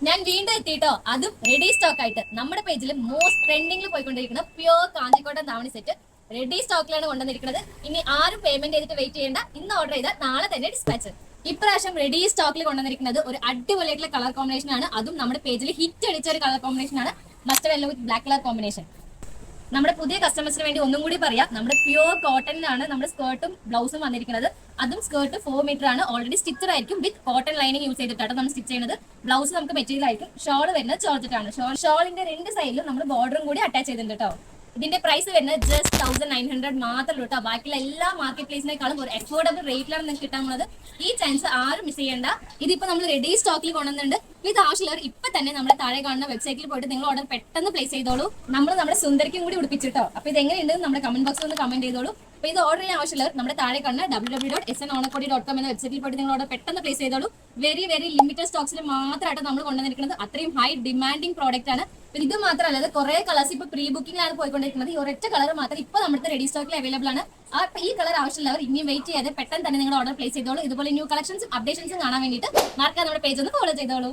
ഞാൻ വീണ്ടും എത്തിയിട്ടോ, അതും റെഡി സ്റ്റോക്ക് ആയിട്ട്. നമ്മുടെ പേജിൽ മോസ്റ്റ് ട്രെൻഡിംഗിൽ പോയിക്കൊണ്ടിരിക്കുന്ന പ്യോർ കാഞ്ചിക്കോട്ടൻ ധാവണി സെറ്റ് റെഡി സ്റ്റോക്കിലാണ് കൊണ്ടുവന്നിരിക്കുന്നത്. ഇനി ആരും പേയ്മെന്റ് ചെയ്തിട്ട് വെയിറ്റ് ചെയ്യേണ്ട. ഇന്ന് ഓർഡർ ചെയ്താൽ നാളെ തന്നെ ഡിസ്പാച്ച്. ഇപ്രാവശ്യം റെഡി സ്റ്റോക്കിൽ കൊണ്ടുവന്നിരിക്കുന്നത് ഒരു അടിപൊളിയായിട്ടുള്ള കളർ കോമ്പിനേഷൻ ആണ്. അതും നമ്മുടെ പേജിൽ ഹിറ്റ് അടിച്ച ഒരു കളർ കോമ്പിനേഷൻ ആണ്. മസ്റ്റർഡ് യെല്ലോ വിത്ത് ബ്ലാക്ക് കളർ കോമ്പിനേഷൻ. നമ്മുടെ പുതിയ കസ്റ്റമേഴ്സിന് വേണ്ടി ഒന്നും കൂടി പറയാം, നമ്മുടെ പ്യോർ കോട്ടണിലാണ് നമ്മുടെ സ്കേർട്ടും ബ്ലൗസും വന്നിരിക്കുന്നത്. അതും സ്കേർട്ട് 4 മീറ്റർ ആണ്. ഓൾറെഡി സ്റ്റിച്ചഡ് ആയിരിക്കും, വിത്ത് കോട്ടൺ ലൈനിങ് യൂസ് ചെയ്തിട്ടാണ് നമ്മൾ സ്റ്റിച്ച് ചെയ്യുന്നത്. ബ്ലൗസ് നമുക്ക് മെറ്റീരിയൽ ആയിരിക്കും. ഷോൾ വരുന്നത് ജോർജറ്റാണ്. ഷോളിന്റെ രണ്ട് സൈഡിലും നമ്മൾ ബോർഡറും കൂടി അറ്റാച്ച് ചെയ്തിട്ടുണ്ട് കേട്ടോ. ഇതിന്റെ പ്രൈസ് വരുന്നത് ജസ്റ്റ് 1900 മാത്രമേ ഉള്ളൂ കേട്ടോ. ബാക്കിയുള്ള എല്ലാ മാർക്കറ്റ് പ്ലേസിനേക്കാളും ഒരു അഫോർഡബിൾ റേറ്റിലാണ് നിങ്ങൾക്ക് കിട്ടാൻ പോകുന്നത്. ഈ ചാൻസ് ആരും മിസ് ചെയ്യേണ്ട. ഇതിപ്പോ നമ്മൾ റെഡി സ്റ്റോക്കിൽ കൊണ്ടുവന്നിട്ടുണ്ട്. ഇത് ആവശ്യമുള്ളവർ ഇപ്പൊ തന്നെ നമ്മുടെ താഴെ കാണുന്ന വെബ്സൈറ്റിൽ പോയിട്ട് നിങ്ങൾ ഓർഡർ പെട്ടെന്ന് പ്ലേസ് ചെയ്തോളൂ. നമ്മൾ നമ്മുടെ സുന്ദരിക്കും കൂടി ഉടുപ്പിച്ചിട്ടോ. അപ്പൊ ഇത് എങ്ങനെയുണ്ടെന്ന് നമ്മുടെ കമന്റ് ബോക്സിൽ ഒന്ന് കമന്റ് ചെയ്തോളൂ. അപ്പൊ ഇത് ഓർഡർ ചെയ്യാൻ ആവശ്യമുള്ളവർ നമ്മുടെ താഴെ കാണുന്ന www.snonakodi.com എന്ന വെബ്സൈറ്റിൽ പോയിട്ട് നിങ്ങൾ ഓർഡർ പെട്ടെന്ന് പ്ലേസ് ചെയ്തോളൂ. വെരി ലിമിറ്റഡ് സ്റ്റോക്സിൽ മാത്രമായിട്ട് നമ്മൾ കൊണ്ടുവന്നിരിക്കുന്നത്. അത്രയും ഹൈ ഡിമാൻഡിങ് പ്രോഡക്റ്റ് ആണ്. ഇത് മാത്രമല്ല, കുറെ കളേഴ്സ് ഇപ്പൊ പ്രീ ബുക്കിംഗിലാണ് പോയിക്കൊണ്ടിരിക്കുന്നത്. ഈ ഒരൊറ്റ കളർ മാത്രം ഇപ്പൊ നമ്മുടെ റെഡി സ്റ്റോക്കിൽ അവൈലബിൾ ആണ്. ഈ കളർ ആവശ്യമുള്ളവർ ഇനിയും വെയിറ്റ് ചെയ്യാതെ പെട്ടെന്ന് തന്നെ നിങ്ങൾ ഓർഡർ പ്ലേസ് ചെയ്തോളൂ. ഇതുപോലെ ന്യൂ കളക്ഷൻസും അപ്ഡേഷൻസും കാണാൻ വേണ്ടിയിട്ട് മാർക്കാ നമ്മുടെ പേജ് ഒന്ന് ഫോളോ ചെയ്തോളൂ.